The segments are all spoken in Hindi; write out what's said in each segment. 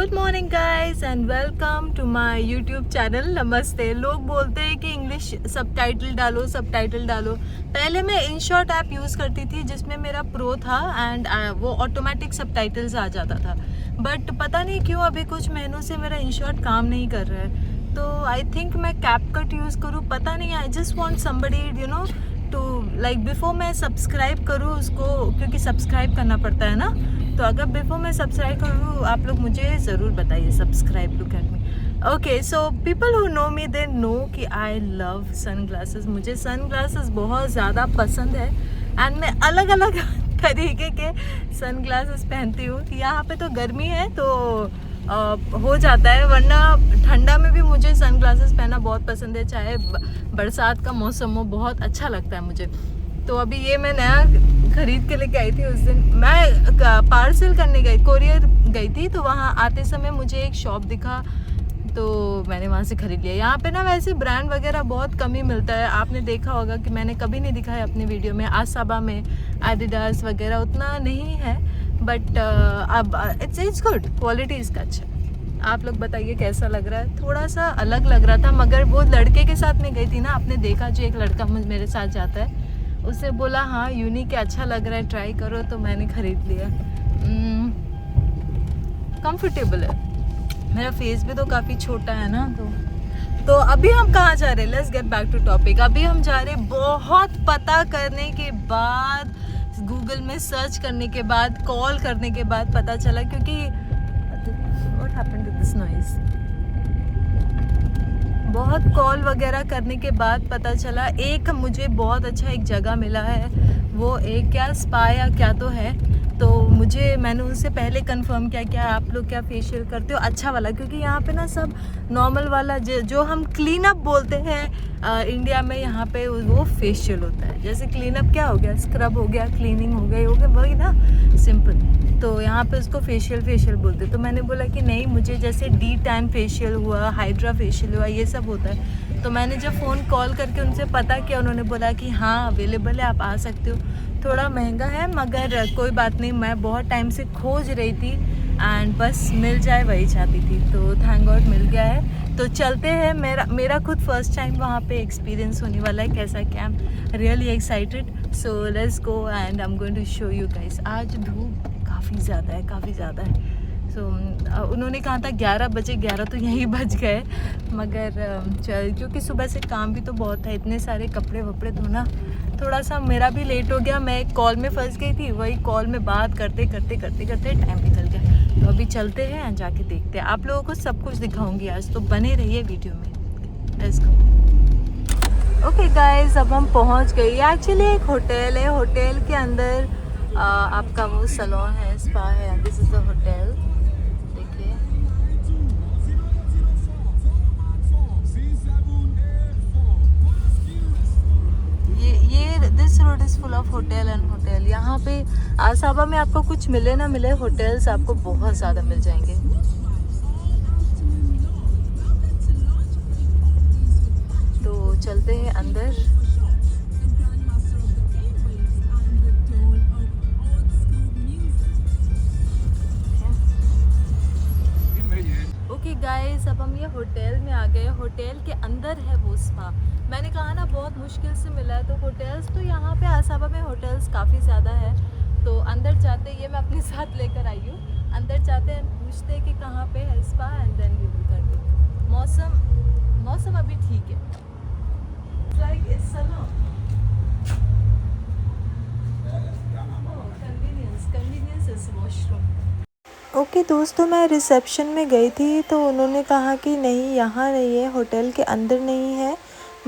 Good morning guys and welcome to my YouTube channel. नमस्ते। लोग बोलते हैं कि इंग्लिश सबटाइटल डालो। पहले मैं इनशॉट ऐप यूज़ करती थी जिसमें मेरा प्रो था एंड वो ऑटोमेटिक सबटाइटल्स आ जाता था। बट पता नहीं क्यों अभी कुछ महीनों से मेरा इनशॉट काम नहीं कर रहा है, तो आई थिंक मैं कैपकट यूज़ करूँ, पता नहीं। I just want somebody to like before मैं सब्सक्राइब करूँ उसको, क्योंकि सब्सक्राइब करना पड़ता है ना। तो अगर बिफोर मैं सब्सक्राइब करूँ, आप लोग मुझे ज़रूर बताइए। Subscribe to cat me. Okay, so people who know me they know कि आई लव सन ग्लासेस। मुझे सन ग्लासेस बहुत ज़्यादा पसंद है एंड मैं अलग अलग तरीके के सन ग्लासेस पहनती हूँ। यहाँ पे तो गर्मी है तो हो जाता है, वरना ठंडा में भी मुझे सन ग्लासेस पहनना बहुत पसंद है। चाहे बरसात का मौसम हो, बहुत अच्छा लगता है मुझे। तो अभी ये मैं नया खरीद के लेके आई थी। उस दिन मैं पार्सल करने गई, कोरियर गई थी, तो वहाँ आते समय मुझे एक शॉप दिखा तो मैंने वहाँ से ख़रीद लिया। यहाँ पे ना वैसे ब्रांड वगैरह बहुत कम ही मिलता है। आपने देखा होगा कि मैंने कभी नहीं दिखाया अपनी वीडियो में। आसाबा में एडिडास वगैरह उतना नहीं है, बट अब इट्स गुड, क्वालिटी इसका अच्छा है। आप लोग बताइए कैसा लग रहा है। थोड़ा सा अलग लग रहा था, मगर वो लड़के के साथ में गई थी ना, आपने देखा जो एक लड़का मेरे साथ जाता है, उससे बोला हाँ यूनिक है, अच्छा लग रहा है, ट्राई करो, तो मैंने ख़रीद लिया। कंफर्टेबल है। मेरा फेस भी तो काफ़ी छोटा है ना, तो अभी हम कहाँ जा रहे हैं? Let's get back to topic. अभी हम जा रहे हैं, बहुत पता करने के बाद, गूगल में सर्च करने के बाद, कॉल करने के बाद पता चला, क्योंकि what happened to this noise, बहुत कॉल वगैरह करने के बाद पता चला एक मुझे बहुत अच्छा एक जगह मिला है। वो एक क्या स्पा या क्या तो है, तो मैंने उनसे पहले कंफर्म किया क्या आप लोग क्या फेशियल करते हो, अच्छा वाला, क्योंकि यहाँ पे ना सब नॉर्मल वाला जो हम क्लीन अप बोलते हैं इंडिया में, यहाँ पे वो फेशियल होता है। जैसे क्लीन अप क्या हो गया, स्क्रब हो गया, क्लीनिंग हो गया वही ना, सिंपल। तो यहाँ पे उसको फेशियल बोलते। तो मैंने बोला कि नहीं, मुझे जैसे डी टैन फेशियल हुआ, हाइड्रा फेशियल हुआ, ये सब होता है। तो मैंने जब फ़ोन कॉल करके उनसे पता किया, उन्होंने बोला कि हाँ अवेलेबल है, आप आ सकते हो। थोड़ा महंगा है मगर कोई बात नहीं, मैं बहुत टाइम से खोज रही थी एंड बस मिल जाए वही चाहती थी, तो थैंक गॉड मिल गया है। तो चलते हैं। मेरा खुद फर्स्ट टाइम वहाँ पे एक्सपीरियंस होने वाला है, कैसा क्या। I am really excited. So let's go and I am going to show you guys. आज धूप काफ़ी ज़्यादा है। सो उन्होंने कहा था 11 बजे, 11 तो यहीं बज गए, मगर क्योंकि सुबह से काम भी तो बहुत है, इतने सारे कपड़े वपड़े धोना, थोड़ा सा मेरा भी लेट हो गया। मैं एक कॉल में फंस गई थी, वही कॉल में बात करते टाइम निकल गया। तो अभी चलते हैं एंड जाके देखते हैं। आप लोगों को सब कुछ दिखाऊंगी आज, तो बने रहिए वीडियो में। Let's go. ओके गाइस, अब हम पहुंच गए। एक्चुअली एक होटल है, होटल के अंदर आपका वो सैलून है, स्पा है। This is the hotel. देखिए ये this road is full of hotel and hotel. यहाँ पे आसाबा में आपको कुछ मिले ना मिले, होटल्स आपको बहुत ज़्यादा मिल जाएंगे। तो चलते हैं अंदर। ओके गाइस, अब हम ये होटल में आ गए। होटल के अंदर है वो स्पा। मैंने कहा ना बहुत मुश्किल से मिला है। तो होटल्स तो यहाँ पे आसाबा में होटल्स काफ़ी ज़्यादा है। तो अंदर जाते, ये मैं अपने साथ लेकर आई हूँ। अंदर जाते हैं, पूछते हैं कि कहाँ पे है spa and then we will करते। मौसम अभी ठीक है। Like it's salon. Convenience is washroom. Okay दोस्तों, मैं रिसेप्शन में गई थी, तो उन्होंने कहा कि नहीं यहाँ नहीं है, होटल के अंदर नहीं है,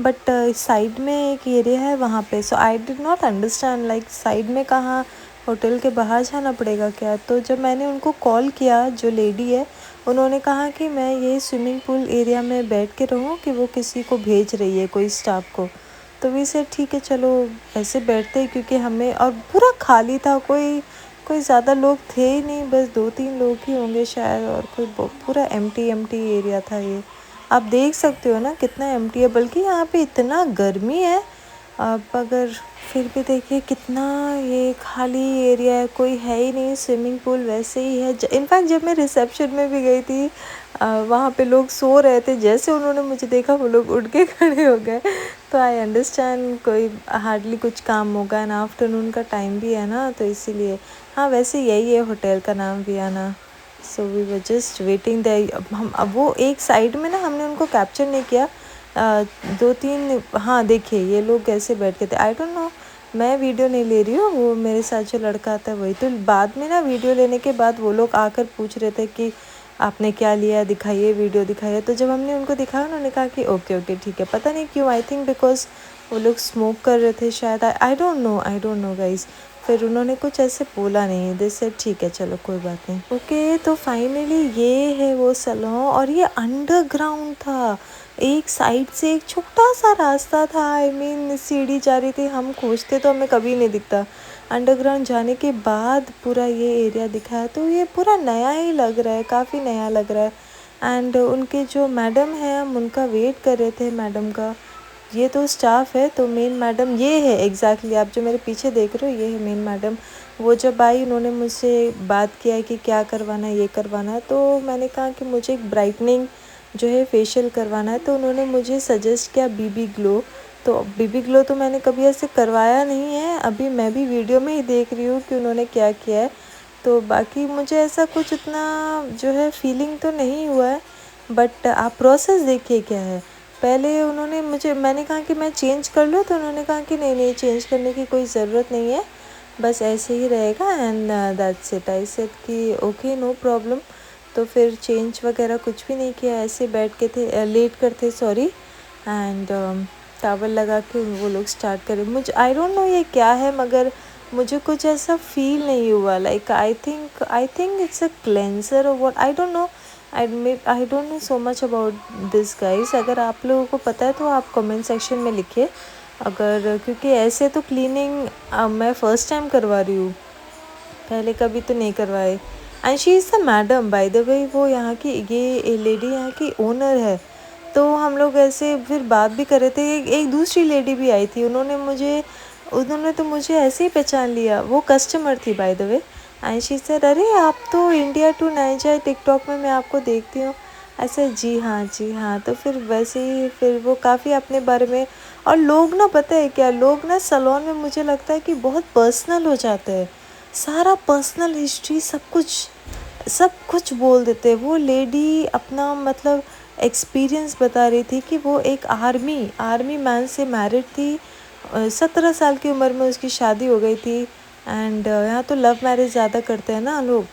बट साइड में एक एरिया है वहाँ पे। So I did not understand, like side में कहाँ, होटल के बाहर जाना पड़ेगा क्या। तो जब मैंने उनको कॉल किया, जो लेडी है, उन्होंने कहा कि मैं ये स्विमिंग पूल एरिया में बैठ के रहूँ, कि वो किसी को भेज रही है, कोई स्टाफ को। तो वैसे ठीक है चलो ऐसे बैठते, क्योंकि हमें, और पूरा खाली था, कोई ज़्यादा लोग थे ही नहीं, बस 2-3 लोग ही होंगे शायद, और कोई पूरा एम्प्टी एरिया था ये। आप देख सकते हो ना कितना एम्प्टी है, बल्कि यहाँ पे इतना गर्मी है, अब अगर फिर भी देखिए कितना ये खाली एरिया है, कोई है ही नहीं, स्विमिंग पूल वैसे ही है। इनफैक्ट जब मैं रिसेप्शन में भी गई थी वहाँ पे लोग सो रहे थे, जैसे उन्होंने मुझे देखा वो लोग उठ के खड़े हो गए। तो आई अंडरस्टैंड कोई हार्डली कुछ काम होगा एंड आफ्टरनून का टाइम भी है ना, तो इसीलिए। हाँ वैसे यही है होटल का नाम Viana. So we were just waiting there. हम अब वो एक साइड में ना हमने उनको कैप्चर नहीं किया, 2-3 हाँ देखिए ये लोग कैसे बैठ के थे। आई डोंट नो, मैं वीडियो नहीं ले रही हूँ, वो मेरे साथ जो लड़का आता है वही। तो बाद में ना वीडियो लेने के बाद वो लोग आकर पूछ रहे थे कि आपने क्या लिया, दिखाइए वीडियो दिखाइए। तो जब हमने उनको दिखाया उन्होंने कहा कि ओके ओके ठीक है। पता नहीं क्यों, आई थिंक बिकॉज वो लोग स्मोक कर रहे थे शायद, आई डोंट नो गाइज। फिर उन्होंने कुछ ऐसे बोला नहीं, दे सेड ठीक है चलो कोई बात नहीं। ओके तो फाइनली ये है वो सैलून, और ये अंडरग्राउंड था। एक साइड से एक छोटा सा रास्ता था, आई मीन सीढ़ी जा रही थी, हम खोजते तो हमें कभी नहीं दिखता। अंडरग्राउंड जाने के बाद पूरा ये एरिया दिखा है, तो ये पूरा नया ही लग रहा है, काफ़ी नया लग रहा है। एंड उनके जो मैडम है हम उनका वेट कर रहे थे, मैडम का। ये तो स्टाफ है, तो मेन मैडम ये है एग्जैक्टली, आप जो मेरे पीछे देख रहे हो ये है मेन मैडम। वो जब आई उन्होंने मुझसे बात किया कि क्या करवाना है, ये करवाना है। तो मैंने कहा कि मुझे एक ब्राइटनिंग जो है फेशियल करवाना है। तो उन्होंने मुझे सजेस्ट किया बीबी ग्लो। तो बीबी ग्लो तो मैंने कभी ऐसे करवाया नहीं है, अभी मैं भी वीडियो में ही देख रही हूँ कि उन्होंने क्या किया है। तो बाकी मुझे ऐसा कुछ इतना जो है फीलिंग तो नहीं हुआ है, बट आप प्रोसेस देखिए क्या है। पहले उन्होंने मैंने कहा कि मैं चेंज कर लूँ, तो उन्होंने कहा कि नहीं नहीं चेंज करने की कोई ज़रूरत नहीं है, बस ऐसे ही रहेगा and that's it. I said कि ओके नो प्रॉब्लम। तो फिर चेंज वगैरह कुछ भी नहीं किया, ऐसे बैठ के थे, लेट कर थे सॉरी। एंड टावल लगा के वो लोग स्टार्ट करे। मुझे आई डोंट नो ये क्या है, मगर मुझे कुछ ऐसा फील नहीं हुआ। Like I think it's a cleanser और what, I don't know. I don't know so much about this guys. अगर आप लोगों को पता है तो आप कमेंट सेक्शन में लिखिए। अगर क्योंकि ऐसे तो क्लीनिंग मैं फ़र्स्ट टाइम करवा रही हूँ, पहले कभी तो नहीं करवाए। And she is the madam by the way, वो यहाँ की ये लेडी यहाँ की ओनर है। तो हम लोग ऐसे फिर बात भी कर रहे थे, एक दूसरी लेडी भी आई थी, उन्होंने तो मुझे ऐसे ही पहचान लिया, वो कस्टमर थी by the way. And she said अरे आप तो इंडिया टू नाइजर टिकटॉक में मैं आपको देखती हूँ। ऐसे जी हाँ जी हाँ। तो फिर वैसे ही फिर वो काफ़ी अपने बारे में, और लोग ना पता है क्या, लोग ना सैलून में मुझे लगता है कि बहुत पर्सनल हो जाते हैं, सारा पर्सनल हिस्ट्री सब कुछ बोल देते हैं। वो लेडी अपना मतलब एक्सपीरियंस बता रही थी कि वो एक आर्मी मैन से मैरिड थी, 17 साल की उम्र में उसकी शादी हो गई थी। एंड यहाँ तो लव मैरिज ज़्यादा करते हैं ना लोग।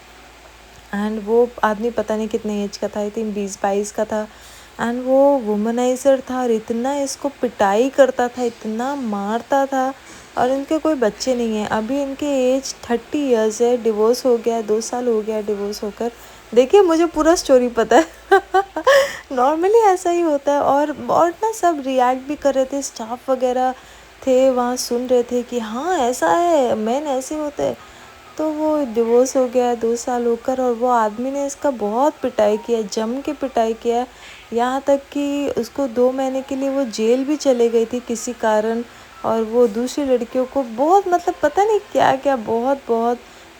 एंड वो आदमी पता नहीं कितने एज का था, आई थिंक 20-22 का था। एंड वो वुमनाइज़र था और इतना इसको पिटाई करता था, इतना मारता था। और इनके कोई बच्चे नहीं हैं, अभी इनके एज 30 ईयर्स है, डिवोर्स हो गया, 2 साल हो गया डिवोर्स होकर। देखिए मुझे पूरा स्टोरी पता है नॉर्मली ऐसा ही होता है। और ना सब रिएक्ट भी कर रहे थे, स्टाफ वगैरह थे वहाँ सुन रहे थे कि हाँ ऐसा है, मैन ऐसे होते हैं। तो वो डिवोर्स हो गया 2 साल होकर, और वो आदमी ने इसका बहुत पिटाई किया, जम के पिटाई किया। यहाँ तक कि उसको 2 महीने के लिए वो जेल भी चले गई थी किसी कारण। और वो दूसरी लड़कियों को बहुत मतलब पता नहीं क्या क्या बहुत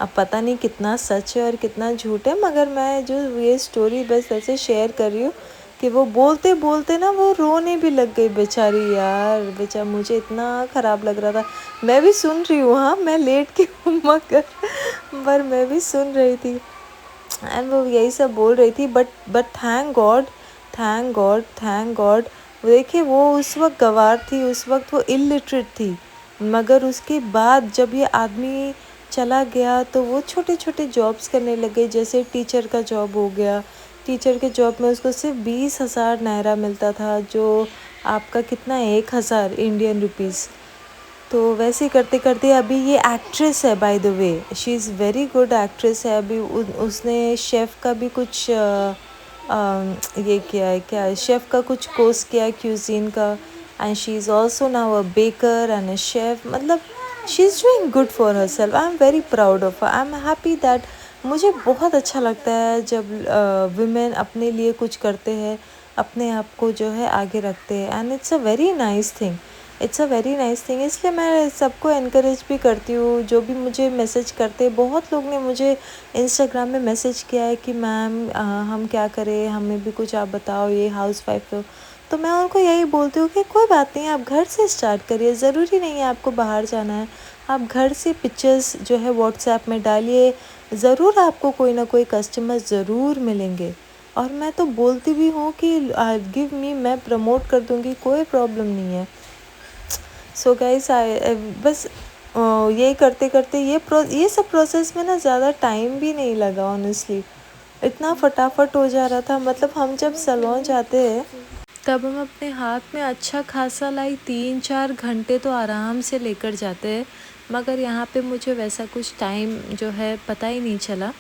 अब पता नहीं कितना सच है और कितना झूठ है, मगर मैं जो ये स्टोरी बस ऐसे शेयर कर रही हूँ कि वो बोलते बोलते ना वो रोने भी लग गई बेचारी यार। बेचारा मुझे इतना ख़राब लग रहा था, मैं भी सुन रही हूँ, हाँ मैं लेट के हूँ मगर पर मैं भी सुन रही थी। एंड वो यही सब बोल रही थी, बट थैंक गॉड। देखिए वो उस वक्त गंवार थी, उस वक्त वो इलिटरेट थी, मगर उसके बाद जब ये आदमी चला गया तो वो छोटे छोटे जॉब्स करने लगे, जैसे टीचर का जॉब हो गया। टीचर के जॉब में उसको सिर्फ 20,000 नायरा मिलता था, जो आपका कितना 1,000 इंडियन रुपीज़। तो वैसे ही करते करते अभी ये एक्ट्रेस है by the way, she is very good actress है। अभी उसने शेफ़ का भी कुछ ये किया है, क्या शेफ़ का कुछ कोर्स किया है क्यूजीन का। And she is also now a baker and a chef, मतलब she is doing good for herself. I am very proud of her, I am happy that. मुझे बहुत अच्छा लगता है जब वुमेन अपने लिए कुछ करते हैं, अपने आप को जो है आगे रखते हैं, and it's a very nice thing. It's a very nice thing. इसलिए मैं सबको इनकरेज भी करती हूँ, जो भी मुझे मैसेज करते हैं। बहुत लोग ने मुझे इंस्टाग्राम में मैसेज किया है कि मैम हम क्या करें, हमें भी कुछ आप बताओ, ये हाउसवाइफ तो मैं उनको यही बोलती हूँ कि कोई बात नहीं, आप घर से स्टार्ट करिए, ज़रूरी नहीं है आपको बाहर जाना है। आप घर से पिक्चर्स जो है व्हाट्सएप में डालिए, ज़रूर आपको कोई ना कोई कस्टमर ज़रूर मिलेंगे। और मैं तो बोलती भी हूँ कि गिव मी, मैं प्रमोट कर दूँगी, कोई प्रॉब्लम नहीं है। सो गाइस बस यही करते करते ये सब प्रोसेस में ना ज़्यादा टाइम भी नहीं लगा ऑनेस्टली, इतना फटाफट हो जा रहा था। मतलब हम जब सैलून जाते हैं तब हम अपने हाथ में अच्छा खासा 3-4 घंटे तो आराम से लेकर जाते हैं, मगर यहाँ पे मुझे वैसा कुछ टाइम जो है पता ही नहीं चला।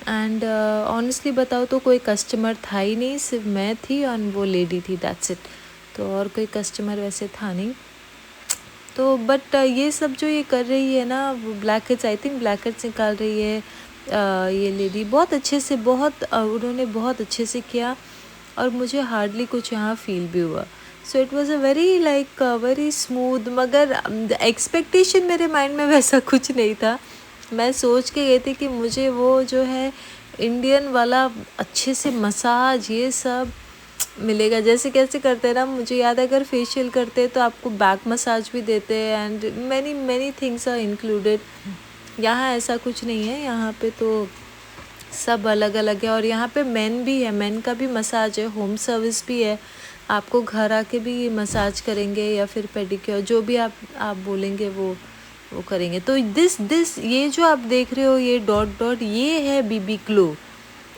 एंड ऑनेस्टली बताओ तो कोई कस्टमर था ही नहीं, सिर्फ मैं थी और वो लेडी थी, दैट्स इट। तो और कोई कस्टमर वैसे था नहीं। तो बट ये सब जो ये कर रही है ना, वो black heads, I think black heads निकाल रही है ये लेडी, बहुत अच्छे से, उन्होंने बहुत अच्छे से किया और मुझे हार्डली कुछ यहाँ फील भी हुआ। So it was a very very smooth. मगर एक्सपेक्टेशन मेरे माइंड में वैसा कुछ नहीं था। मैं सोच के गई थी कि मुझे वो जो है इंडियन वाला अच्छे से मसाज ये सब मिलेगा। जैसे कैसे करते हैं ना, मुझे याद है अगर फेशियल करते हैं तो आपको बैक मसाज भी देते हैं and many many things are included. यहाँ ऐसा कुछ नहीं है, यहाँ पे तो सब अलग अलग है। और यहाँ पे मेन भी है, मेन का भी मसाज है, होम सर्विस भी है, आपको घर आके भी मसाज करेंगे या फिर पेडिक्योर, जो भी आप बोलेंगे वो करेंगे। तो दिस ये जो आप देख रहे हो, ये डॉट डॉट, ये है बीबी ग्लो,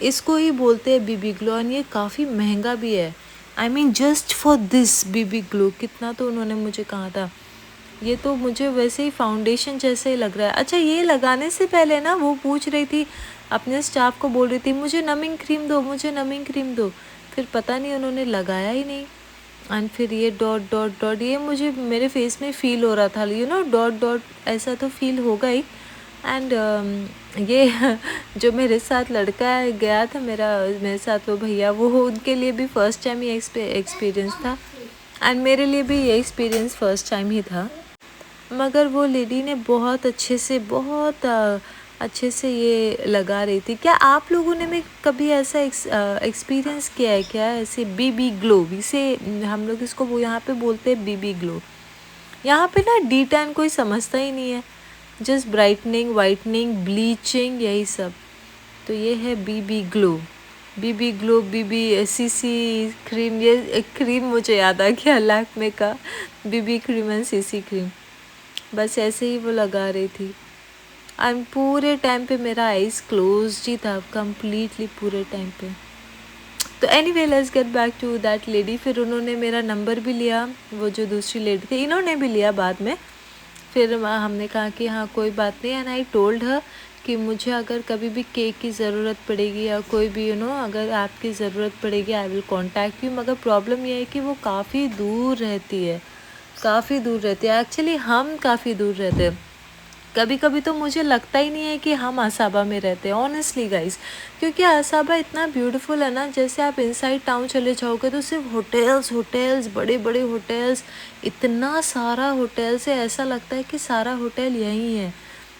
इसको ही बोलते हैं बीबी ग्लो। और ये काफ़ी महंगा भी है। I mean just for this BB glow कितना तो उन्होंने मुझे कहा था। ये तो मुझे वैसे ही फाउंडेशन जैसे ही लग रहा है। अच्छा, ये लगाने से पहले ना वो पूछ रही थी, अपने स्टाफ को बोल रही थी मुझे नमिंग क्रीम दो, मुझे नमिंग क्रीम दो। फिर पता नहीं उन्होंने लगाया ही नहीं। एंड फिर ये डॉट डॉट डॉट, ये मुझे मेरे फेस में फ़ील हो रहा था, डॉट डॉट ऐसा तो फील होगा ही। एंड ये जो मेरे साथ लड़का गया था, मेरे साथ वो भैया, वो उनके लिए भी फ़र्स्ट टाइम ही एक्सपीरियंस था एंड मेरे लिए भी ये एक्सपीरियंस फ़र्स्ट टाइम ही था। मगर वो लेडी ने बहुत अच्छे से ये लगा रही थी। क्या आप लोगों ने भी कभी ऐसा एक्सपीरियंस किया है क्या, ऐसे बीबी ग्लो? इसे हम लोग इसको वो यहाँ पे बोलते हैं बीबी ग्लो। यहाँ पे ना डी टैन कोई समझता ही नहीं है, जस्ट ब्राइटनिंग, वाइटनिंग, ब्लीचिंग, यही सब। तो ये है बीबी ग्लो, बीबी ग्लो, बीबी सीसी क्रीम। ये क्रीम मुझे याद आ गया, लैक्मे का BB cream and CC cream. बस ऐसे ही वो लगा रही थी एंड पूरे टाइम पे मेरा आइज़ क्लोज्ड ही था कम्प्लीटली, पूरे टाइम पे। तो anyway, let's get back to that lady. फिर उन्होंने मेरा नंबर भी लिया, वो जो दूसरी लेडी थी, इन्होंने भी लिया बाद में। फिर हमने कहा कि हाँ कोई बात नहीं। एंड आई टोल्ड हर कि मुझे अगर कभी भी केक की ज़रूरत पड़ेगी या कोई भी अगर आपकी ज़रूरत पड़ेगी, आई विल कॉन्टैक्ट यू। मगर प्रॉब्लम ये है कि वो काफ़ी दूर रहती है, काफ़ी दूर रहती है। एक्चुअली हम काफ़ी दूर रहते हैं। कभी कभी तो मुझे लगता ही नहीं है कि हम असाबा में रहते हैं, ऑनेस्टली गाइस। क्योंकि असाबा इतना ब्यूटीफुल है ना, जैसे आप इनसाइड टाउन चले जाओगे तो सिर्फ होटल्स, बड़े बड़े होटल्स, इतना सारा होटल्स है, ऐसा लगता है कि सारा होटल यहीं है।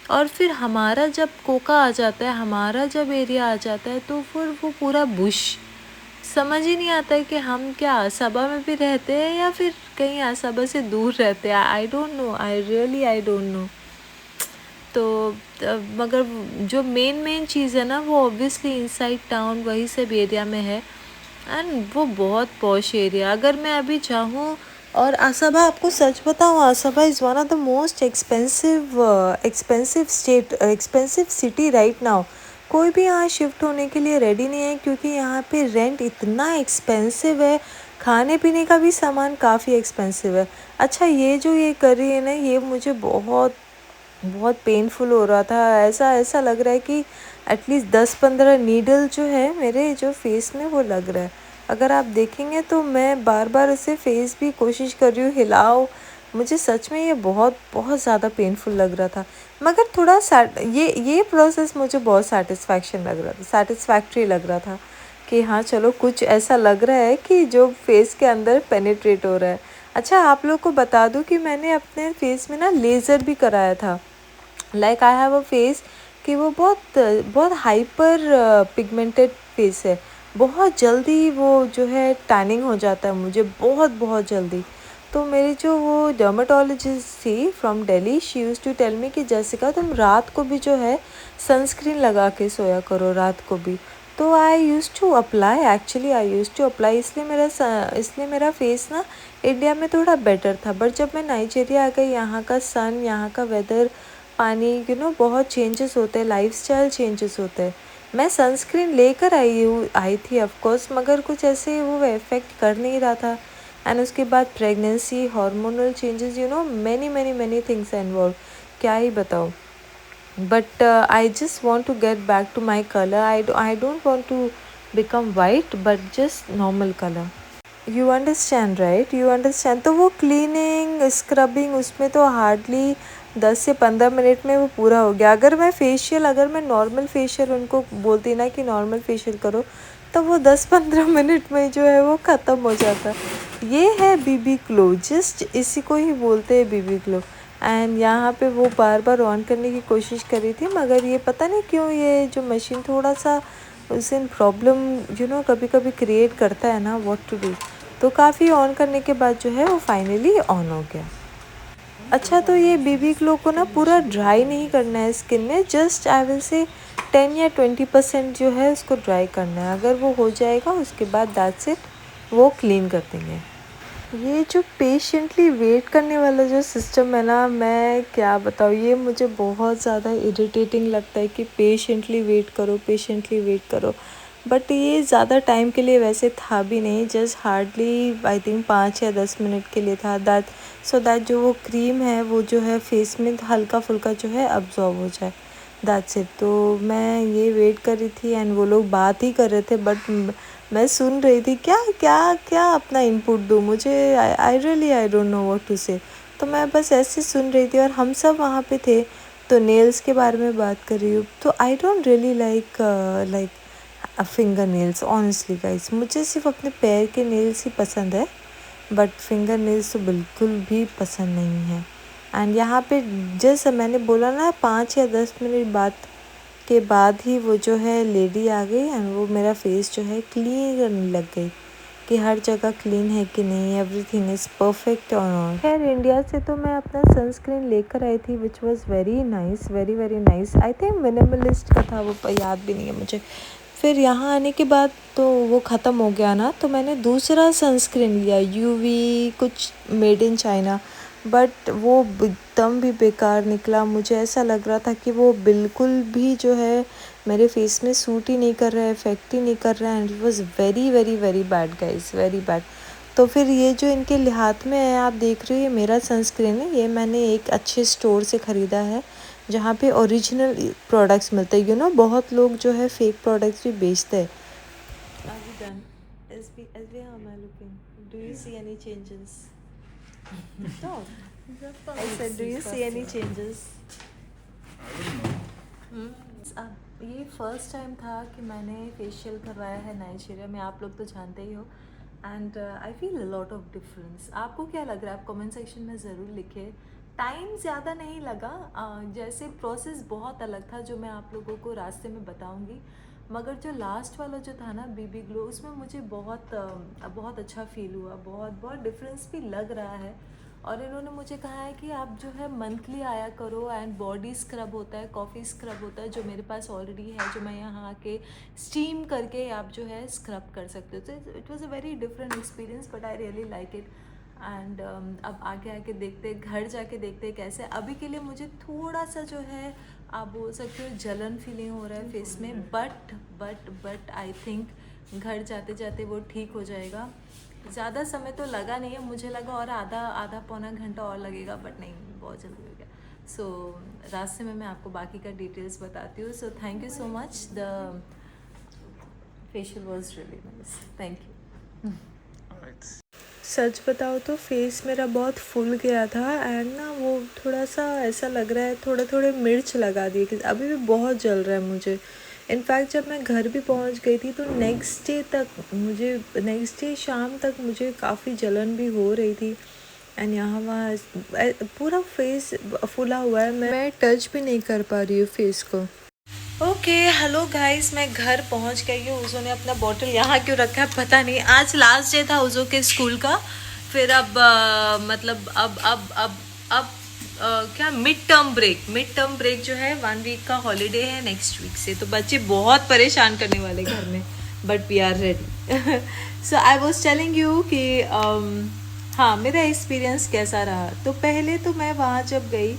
और फिर हमारा जब कोका आ जाता है, हमारा जब एरिया आ जाता है, तो फिर वो पूरा बुश, समझ ही नहीं आता है कि हम क्या असाबा में भी रहते हैं या फिर कहीं असाबा से दूर रहते हैं। आई don't know, I don't no. तो मगर जो मेन चीज़ है ना, वो ऑब्वियसली इनसाइड टाउन वही सब एरिया में है एंड वो बहुत पॉश एरिया। अगर मैं अभी चाहूँ, और असाबा, आपको सच बताऊँ, Asaba is one of the most expensive city right now. कोई भी यहाँ शिफ्ट होने के लिए रेडी नहीं है, क्योंकि यहाँ पे रेंट इतना एक्सपेंसिव है, खाने पीने का भी सामान काफ़ी एक्सपेंसिव है। अच्छा, ये जो ये कर रही है ना, ये मुझे बहुत पेनफुल हो रहा था। ऐसा लग रहा है कि एटलीस्ट 10-15 नीडल जो है मेरे जो फेस में वो लग रहा है। अगर आप देखेंगे तो मैं बार बार उसे फेस भी कोशिश कर रही हूँ हिलाओ, मुझे सच में ये बहुत ज़्यादा पेनफुल लग रहा था। मगर थोड़ा ये प्रोसेस मुझे बहुत सेटिस्फैक्ट्री लग रहा था कि हाँ चलो, कुछ ऐसा लग रहा है कि जो फेस के अंदर पेनिट्रेट हो रहा है। अच्छा, आप लोग को बता दूं कि मैंने अपने फेस में ना लेज़र भी कराया था। Like I have a face कि वो बहुत बहुत हाइपर पिगमेंटेड फेस है। बहुत जल्दी वो जो है टैनिंग हो जाता है मुझे, बहुत बहुत जल्दी। तो मेरी जो वो डर्माटोलॉजिस्ट थी from Delhi, she used to tell me कि जैसिका तुम रात को भी जो है सनस्क्रीन लगा के सोया करो रात को भी। तो I use to apply, actually I use to apply, इसलिए मेरा फेस ना इंडिया में थोड़ा बेटर था। बट जब मैं नाइजीरिया आ गई, यहाँ का सन, यहाँ का वेदर, पानी, बहुत चेंजेस होते हैं, लाइफस्टाइल चेंजेस होते हैं। मैं सनस्क्रीन लेकर आई थी ऑफ कोर्स, मगर कुछ ऐसे वो इफ़ेक्ट कर नहीं रहा था। एंड उसके बाद pregnancy, hormonal changes, many many many things involve, क्या ही बताओ। But I just want to get back to my color. I don't want to become white, but just normal color. You understand, right? You understand. तो वो क्लीनिंग स्क्रबिंग उसमें तो हार्डली 10 से 15 मिनट में वो पूरा हो गया। अगर मैं नॉर्मल फेशियल उनको बोलती ना कि नॉर्मल फेशियल करो, तो वो 10-15 मिनट में जो है वो ख़त्म हो जाता। ये है बीबी ग्लो, जस्ट इसी को ही बोलते हैं बीबी ग्लो। एंड यहाँ पे वो बार बार ऑन करने की कोशिश कर रही थी, मगर ये पता नहीं क्यों ये जो मशीन थोड़ा सा उस दिन प्रॉब्लम कभी कभी क्रिएट करता है ना, व्हाट टू डू। तो काफ़ी ऑन करने के बाद जो है वो फाइनली ऑन हो गया। अच्छा, तो ये बीबी ग्लो को ना पूरा ड्राई नहीं करना है स्किन में, जस्ट आई विल से 10 या 20% जो है उसको ड्राई करना है। अगर वो हो जाएगा उसके बाद दैट्स इट, वो क्लीन कर देंगे। ये जो पेशेंटली वेट करने वाला जो सिस्टम है ना, मैं क्या बताऊँ, ये मुझे बहुत ज़्यादा इरिटेटिंग लगता है कि पेशेंटली वेट करो, पेशेंटली वेट करो। बट ये ज़्यादा टाइम के लिए वैसे था भी नहीं, जस्ट हार्डली आई थिंक 5 या 10 मिनट के लिए था। दैट जो वो क्रीम है वो जो है फेस में हल्का फुल्का जो है अब्जॉर्ब हो जाए, दैट्स इट। तो मैं ये वेट कर रही थी एंड वो लोग बात ही कर रहे थे, बट मैं सुन रही थी क्या क्या क्या अपना इनपुट दूँ, मुझे I really I don't know what to say. तो मैं बस ऐसे सुन रही थी और हम सब वहाँ पे थे, तो नेल्स के बारे में बात कर रही हूँ। तो I don't really like finger nails, honestly guys, मुझे सिर्फ अपने पैर के नेल्स ही पसंद है, बट फिंगर नेल्स तो बिल्कुल भी पसंद नहीं है। एंड यहाँ पे जैसे मैंने बोला ना 5 या 10 मिनट बाद के बाद ही वो जो है लेडी आ गई एंड वो मेरा फेस जो है क्लीन करने लग गई कि हर जगह क्लीन है कि नहीं, एवरीथिंग इज़ परफेक्ट और नॉट। खैर, इंडिया से तो मैं अपना सनस्क्रीन लेकर आई थी which was very nice, very very nice. I think minimalist का था वो, याद भी नहीं है मुझे। फिर यहाँ आने के बाद तो वो ख़त्म हो गया ना, तो मैंने दूसरा सनस्क्रीन लिया, यूवी कुछ मेड इन चाइना, बट वो एकदम भी बेकार निकला। मुझे ऐसा लग रहा था कि वो बिल्कुल भी जो है मेरे फेस में सूट ही नहीं कर रहा है, इफेक्ट ही नहीं कर रहा है, and it was very very very bad guys, very bad. तो फिर ये जो इनके हाथ में है आप देख रहे हो, ये मेरा सनस्क्रीन है, ये मैंने एक अच्छे स्टोर से ख़रीदा है जहाँ पे ओरिजिनल प्रोडक्ट्स मिलते हैं। बहुत लोग जो है फेक प्रोडक्ट्स भी बेचते हैं। Are we done? How am I looking? Do you see any changes? No. I said, do you see any changes? ये फर्स्ट टाइम था कि मैंने फेशियल करवाया है नाइजीरिया में, आप लोग तो जानते ही हो। And I feel a lot of difference. आपको क्या लग रहा है, आप कमेंट सेक्शन में ज़रूर लिखें। टाइम ज़्यादा नहीं लगा, जैसे प्रोसेस बहुत अलग था जो मैं आप लोगों को रास्ते में बताऊंगी, मगर जो लास्ट वाला जो था ना बीबी ग्लो, उसमें मुझे बहुत अच्छा फील हुआ, बहुत बहुत डिफरेंस भी लग रहा है। और इन्होंने मुझे कहा है कि आप जो है मंथली आया करो, एंड बॉडी स्क्रब होता है, कॉफ़ी स्क्रब होता है जो मेरे पास ऑलरेडी है, जो मैं यहाँ आके स्टीम करके आप जो है स्क्रब कर सकते हो। तो it was a very different experience, but I really like it. And अब आके देखते, घर जाके देखते कैसे। अभी के लिए मुझे थोड़ा सा जो है आप बोल सकते हो जलन फीलिंग हो रहा है फेस में, बट आई थिंक घर जाते जाते वो ठीक हो जाएगा। ज़्यादा समय तो लगा नहीं है, मुझे लगा और आधा पौना घंटा और लगेगा, बट नहीं, बहुत जल्दी हो गया। सो रास्ते में मैं आपको बाकी का डिटेल्स बताती हूँ। So thank you so much, the facial was really nice, thank you. सच बताओ तो फेस मेरा बहुत फूल गया था, एंड ना वो थोड़ा सा ऐसा लग रहा है, थोड़े थोड़े मिर्च लगा दिए कि अभी भी बहुत जल रहा है मुझे। इनफैक्ट जब मैं घर भी पहुंच गई थी तो नेक्स्ट डे शाम तक मुझे काफ़ी जलन भी हो रही थी। एंड यहाँ वहाँ पूरा फेस फूला हुआ है, मैं टच भी नहीं कर पा रही हूँ फेस को। ओके हेलो गाइस, मैं घर पहुँच गई हूँ। उज़ो ने अपना बॉटल यहाँ क्यों रखा है पता नहीं। आज लास्ट डे था उज़ो के स्कूल का। फिर अब मतलब अब क्या मिड टर्म ब्रेक जो है 1 वीक का हॉलीडे है नेक्स्ट वीक से। तो बच्चे बहुत परेशान करने वाले घर में, but we are ready. So I was telling you कि हाँ मेरा एक्सपीरियंस कैसा रहा। तो पहले तो मैं वहाँ जब गई,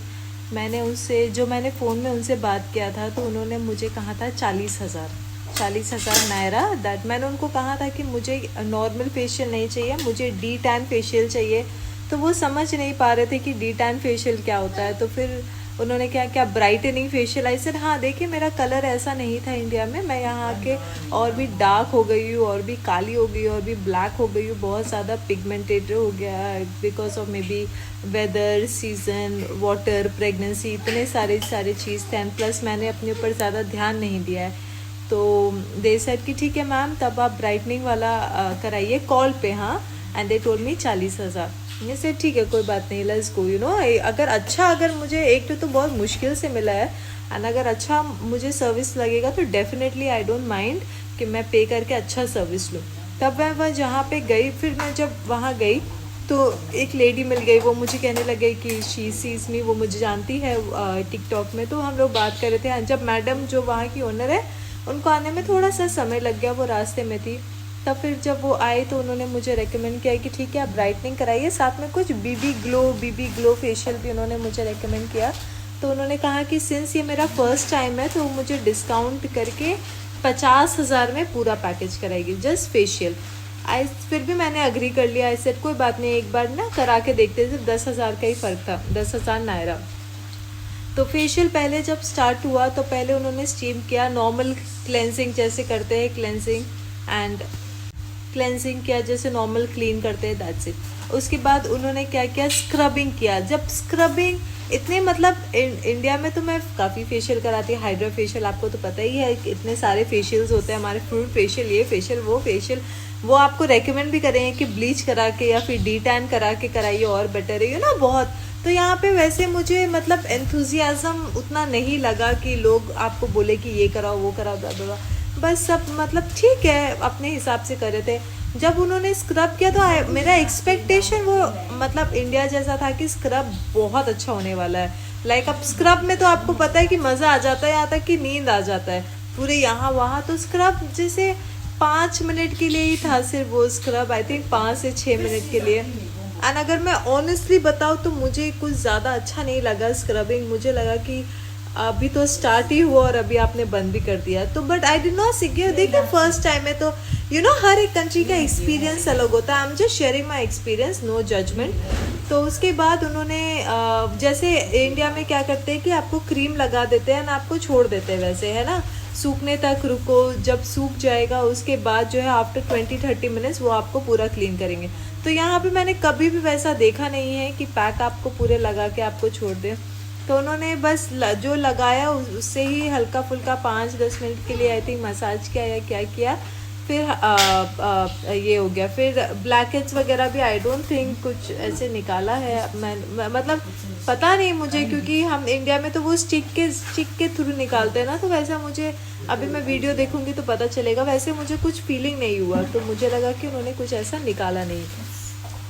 मैंने उनसे जो मैंने फ़ोन में उनसे बात किया था, तो उन्होंने मुझे कहा था 40,000 नायरा। दैट मैंने उनको कहा था कि मुझे नॉर्मल फेशियल नहीं चाहिए, मुझे डी टैन फेशियल चाहिए। तो वो समझ नहीं पा रहे थे कि डी टैन फेशियल क्या होता है। तो फिर उन्होंने क्या ब्राइटनिंग फेशियल। आई सेड हाँ देखिए मेरा कलर ऐसा नहीं था इंडिया में, मैं यहाँ आके और भी डार्क हो गई हूँ, और भी काली हो गई हूँ, और भी ब्लैक हो गई हूँ, बहुत ज़्यादा पिगमेंटेड हो गया है because of maybe weather, season, water, pregnancy, इतने सारे चीज़ थे। एंड प्लस मैंने अपने ऊपर ज़्यादा ध्यान नहीं दिया है। तो दे सेड कि ठीक है मैम, तब आप ब्राइटनिंग वाला कराइए कॉल पे। हाँ, एंड दे टोल्ड मी 40,000। ये से ठीक है कोई बात नहीं, लेट्स गो। यू नो अगर मुझे एक तो बहुत मुश्किल से मिला है, एंड अगर अच्छा मुझे सर्विस लगेगा तो डेफिनेटली आई डोंट माइंड कि मैं पे करके अच्छा सर्विस लूँ। तब मैं वह जहाँ पे गई, फिर मैं जब वहाँ गई तो एक लेडी मिल गई। वो मुझे कहने लगे कि शी सीज मी, वो मुझे जानती है टिकटॉक में। तो हम लोग बात कर रहे थे। जब मैडम जो वहाँ की ओनर है, उनको आने में थोड़ा सा समय लग गया, वो रास्ते में थी। तब फिर जब वो आए तो उन्होंने मुझे रेकमेंड किया कि ठीक है आप ब्राइटनिंग कराइए, साथ में कुछ बीबी ग्लो फेशियल भी उन्होंने मुझे रेकमेंड किया। तो उन्होंने कहा कि सिंस ये मेरा फर्स्ट टाइम है तो मुझे डिस्काउंट करके 50,000 में पूरा पैकेज कराएगी, जस्ट फेशियल। फिर भी मैंने अग्री कर लिया। आई सेड कोई बात नहीं, एक बार ना करा के देखते। सिर्फ 10,000 का ही फ़र्क था, 10,000 नायरा। तो फेशियल पहले जब स्टार्ट हुआ तो पहले उन्होंने स्टीम किया, नॉर्मल क्लेंजिंग जैसे करते हैं, क्लेंजिंग किया जैसे नॉर्मल क्लीन करते हैं, दैट्स इट। उसके बाद उन्होंने क्या किया, स्क्रबिंग किया। जब स्क्रबिंग इतने मतलब इंडिया में तो मैं काफ़ी फेशियल कराती हूँ, हाइड्रा फेशियल आपको तो पता ही है, इतने सारे फेशियल्स होते हैं हमारे, फ्रूट फेशियल, ये फेशियल, वो फेशियल। वो आपको रेकमेंड भी करेंगे कि ब्लीच करा के या फिर डी टैन करा के कराइए और बेटर है, यू नो बहुत। तो यहाँ पे वैसे मुझे मतलब एंथुजियाज़म उतना नहीं लगा कि लोग आपको बोले कि ये कराओ वो कराओ दादा, बस सब मतलब ठीक है अपने हिसाब से कर रहे थे। जब उन्होंने स्क्रब किया तो मेरा एक्सपेक्टेशन वो मतलब इंडिया जैसा था कि स्क्रब बहुत अच्छा होने वाला है। लाइक अब स्क्रब में तो आपको पता है कि मज़ा आ जाता है, यहाँ तक कि नींद आ जाता है पूरे यहाँ वहाँ। तो स्क्रब जैसे 5 मिनट के लिए ही था सिर्फ वो स्क्रब, आई थिंक 5 से 6 मिनट के लिए। एंड अगर मैं ऑनेस्टली बताऊँ तो मुझे कुछ ज़्यादा अच्छा नहीं लगा स्क्रबिंग। मुझे लगा कि अभी तो स्टार्ट ही हुआ और अभी आपने बंद भी कर दिया। तो बट आई डिड नॉट सीख, देखिए फर्स्ट टाइम है तो यू नो हर एक कंट्री का एक्सपीरियंस अलग होता है। I am just sharing my experience, no judgement. तो उसके बाद उन्होंने जैसे इंडिया में क्या करते हैं कि आपको क्रीम लगा देते हैं ना, आपको छोड़ देते हैं वैसे, है ना, सूखने तक रुको। जब सूख जाएगा उसके बाद जो है आफ्टर 20-30 मिनट्स वो आपको पूरा क्लीन करेंगे। तो यहाँ पे मैंने कभी भी वैसा देखा नहीं है कि पैक आपको पूरे लगा के आपको छोड़ दें। तो उन्होंने बस जो लगाया उससे ही हल्का फुल्का 5-10 मिनट के लिए आई थिंक मसाज किया या क्या किया। फिर ये हो गया। फिर ब्लैक हेड्स वगैरह भी आई डोंट थिंक कुछ ऐसे निकाला है। मैं मतलब पता नहीं मुझे, क्योंकि हम इंडिया में तो वो स्टिक के थ्रू निकालते हैं ना, तो वैसा मुझे अभी मैं वीडियो देखूंगी तो पता चलेगा। वैसे मुझे कुछ फीलिंग नहीं हुआ, तो मुझे लगा कि उन्होंने कुछ ऐसा निकाला नहीं।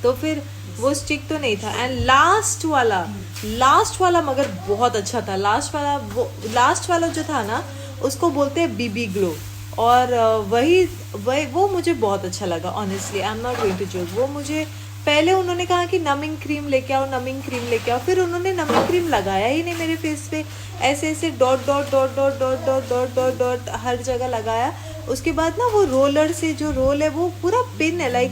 तो फिर वो स्टिक तो नहीं था। एंड लास्ट वाला मगर बहुत अच्छा था। लास्ट वाला जो था ना उसको बोलते हैं बीबी ग्लो, और वही वो मुझे बहुत अच्छा लगा honestly, I am not going to joke. वो मुझे पहले उन्होंने कहा कि नमिंग क्रीम लेके आओ, फिर उन्होंने नमिंग क्रीम लगाया ही नहीं मेरे फेस पे, ऐसे dot dot dot dot dot dot dot dot dot हर जगह लगाया। उसके बाद ना वो रोलर से जो रोल है वो पूरा पिन है, लाइक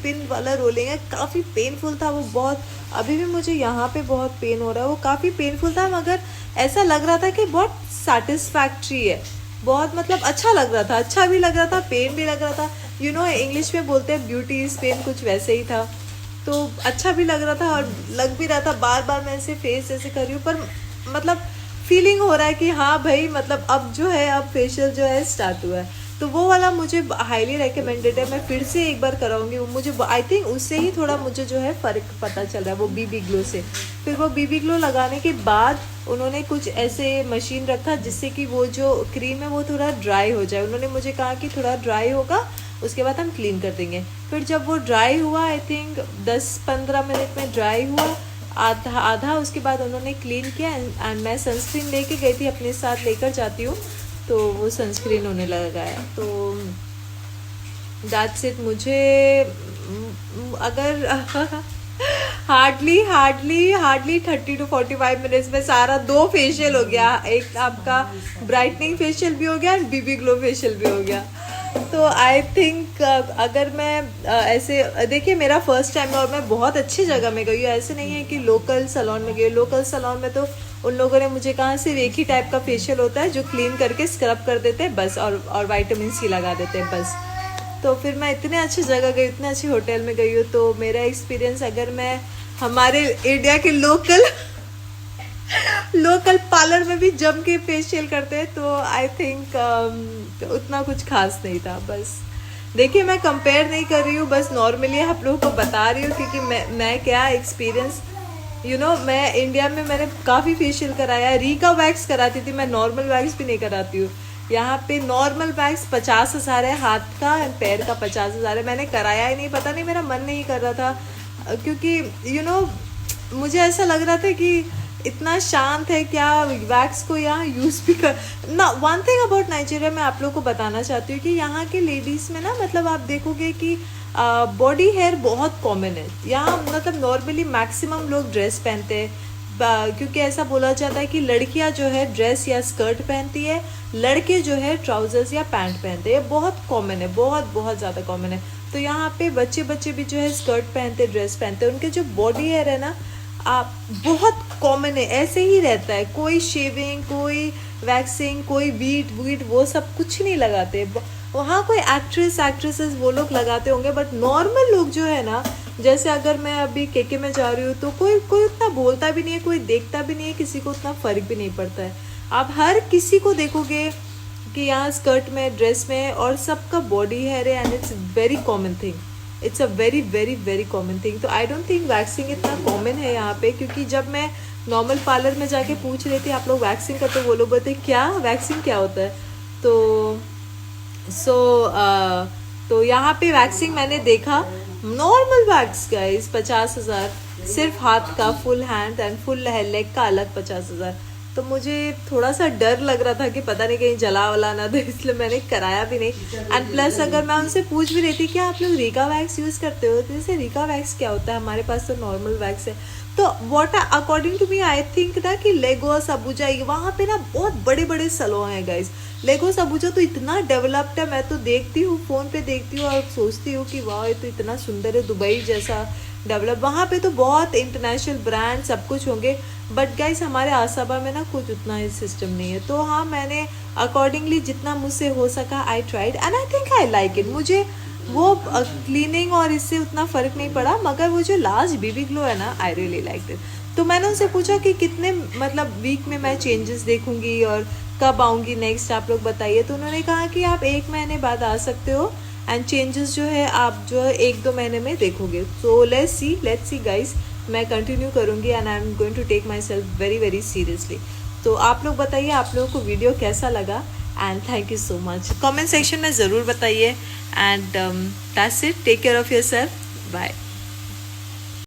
पिन वाला रोलिंग है, काफ़ी पेनफुल था वो बहुत। अभी भी मुझे यहाँ पे बहुत पेन हो रहा है, वो काफ़ी पेनफुल था, मगर ऐसा लग रहा था कि बहुत सेटिस्फैक्ट्री है, बहुत मतलब अच्छा लग रहा था, अच्छा भी लग रहा था, पेन भी लग रहा था। यू नो इंग्लिश में बोलते हैं ब्यूटी इज़ पेन, कुछ वैसे ही था। तो अच्छा भी लग रहा था और लग भी रहा था। बार बार मैं ऐसे फेस ऐसे कर रही हूँ, पर मतलब फीलिंग हो रहा है कि हाँ भाई मतलब अब जो है अब फेशियल जो है स्टार्ट हुआ है। तो वो वाला मुझे हाईली रिकमेंडेड है, मैं फिर से एक बार कराऊंगी। वो मुझे आई थिंक उससे ही थोड़ा मुझे जो है फ़र्क पता चल रहा है वो बीबी ग्लो से। फिर वो बीबी ग्लो लगाने के बाद उन्होंने कुछ ऐसे मशीन रखा जिससे कि वो जो क्रीम है वो थोड़ा ड्राई हो जाए। उन्होंने मुझे कहा कि थोड़ा ड्राई होगा उसके बाद हम क्लीन कर देंगे। फिर जब वो ड्राई हुआ, आई थिंक 10-15 मिनट में ड्राई हुआ आधा उसके बाद उन्होंने क्लीन किया। एंड मैं सनस्क्रीन लेके गई थी, अपने साथ लेकर जाती हूँ, तो वो सनस्क्रीन उन्हें लगाया। तो दैट्स इट। मुझे अगर हार्डली 30 to 45 मिनट्स में सारा 2 फेशियल हो गया। एक आपका ब्राइटनिंग फेशियल भी हो गया एंड बीबी ग्लो फेशियल भी हो गया। तो आई थिंक अगर मैं ऐसे देखिए, मेरा फर्स्ट टाइम है और मैं बहुत अच्छी जगह में गई हूँ। ऐसे नहीं है कि लोकल सैलून में गई। लोकल सैलून में तो उन लोगों ने मुझे कहा सिर्फ एक ही टाइप का फेशियल होता है जो क्लीन करके स्क्रब कर देते हैं बस, और विटामिन सी लगा देते हैं बस। तो फिर मैं इतने अच्छी जगह गई, इतने अच्छे होटल में गई हूँ। तो मेरा एक्सपीरियंस, अगर मैं हमारे इंडिया के लोकल पार्लर में भी जम के फेशियल करते हैं तो आई थिंक उतना कुछ खास नहीं था। बस देखिए, मैं कंपेयर नहीं कर रही हूँ, बस नॉर्मली आप लोगों को बता रही हूँ क्योंकि मैं क्या एक्सपीरियंस मैं इंडिया में मैंने काफ़ी फेशियल कराया। रीका वैक्स कराती थी मैं, नॉर्मल वैक्स भी नहीं कराती हूँ। यहाँ पे नॉर्मल वैक्स 50,000 है, हाथ का पैर का 50,000 है। मैंने कराया ही नहीं, पता नहीं मेरा मन नहीं कर रहा था क्योंकि मुझे ऐसा लग रहा था कि इतना शांत है, क्या वैक्स को यहाँ यूज़ भी कर ना। वन थिंग अबाउट नाइजीरिया मैं आप लोगों को बताना चाहती हूँ कि यहाँ के लेडीज़ में ना, मतलब आप देखोगे कि बॉडी हेयर बहुत कॉमन है यहाँ। मतलब नॉर्मली मैक्सिमम लोग ड्रेस पहनते हैं क्योंकि ऐसा बोला जाता है कि लड़कियाँ जो है ड्रेस या स्कर्ट पहनती है, लड़के जो है ट्राउजर्स या पैंट पहनते हैं। बहुत कॉमन है, बहुत बहुत ज़्यादा कॉमन है। तो यहाँ पे बच्चे भी जो है स्कर्ट पहनते, ड्रेस पहनते हैं। उनके जो बॉडी हेयर है ना बहुत कॉमन है, ऐसे ही रहता है। कोई शेविंग, कोई वैक्सिंग, कोई वीट वो सब कुछ नहीं लगाते। वहाँ कोई एक्ट्रेसेस वो लोग लगाते होंगे, बट नॉर्मल लोग जो है ना, जैसे अगर मैं अभी केके में जा रही हूँ तो कोई उतना बोलता भी नहीं है, कोई देखता भी नहीं है, किसी को उतना फ़र्क भी नहीं पड़ता है। आप हर किसी को देखोगे कि यहाँ स्कर्ट में, ड्रेस में, और सबका बॉडी हेयर है and it's very common thing. It's a very very very common thing. तो आई डोंट थिंक वैक्सिंग इतना कॉमन है यहाँ पे, क्योंकि जब मैं नॉर्मल पार्लर में जाके पूछ रही थी आप लोग वैक्सिंग करते, वो लोग बोलते क्या वैक्सिंग क्या होता है। तो यहाँ पे वैक्सिंग मैंने देखा, नॉर्मल वैक्स गाइस 50,000, सिर्फ हाथ का full hand and full leg का अलग 50,000। तो मुझे थोड़ा सा डर लग रहा था कि पता नहीं कहीं जला वला ना, तो इसलिए मैंने कराया भी नहीं। एंड प्लस अगर मैं उनसे पूछ भी रही थी कि आप लोग रीका वैक्स यूज़ करते हो, तो जैसे रीका वैक्स क्या होता है, हमारे पास तो नॉर्मल वैक्स है। तो what according to me I think ना कि लेगोस अबूजा, वहाँ पे ना बहुत बड़े बड़े सैलून है गाइज। लेगोस अबूजा तो इतना डेवलप्ड है, मैं तो देखती हूँ, फ़ोन पे देखती हूँ और सोचती हूँ कि वाह ये तो इतना सुंदर है, दुबई जैसा डेवलप। वहाँ पे तो बहुत इंटरनेशनल ब्रांड सब कुछ होंगे, बट गाइस हमारे आसाबा में ना कुछ उतना ही सिस्टम नहीं है। तो हाँ, मैंने अकॉर्डिंगली जितना मुझसे हो सका I tried and I think I like it. मुझे वो क्लीनिंग और इससे उतना फ़र्क नहीं पड़ा, मगर वो जो लास्ट बीबी ग्लो है ना, आई रियली लाइक इट। तो मैंने उनसे पूछा कि कितने मतलब वीक में मैं चेंजेस देखूंगी और कब आऊँगी नेक्स्ट, आप लोग बताइए। तो उन्होंने कहा कि आप 1 महीने बाद आ सकते हो एंड चेंजेस जो है आप जो है 1-2 महीने में देखोगे। सो लेट्स सी गाइस, मैं कंटिन्यू करूँगी and I am going to take myself very very seriously. तो आप लोग बताइए आप लोगों को वीडियो कैसा लगा and thank you so much. Comment section में ज़रूर बताइए and that's it. Take care of yourself, bye.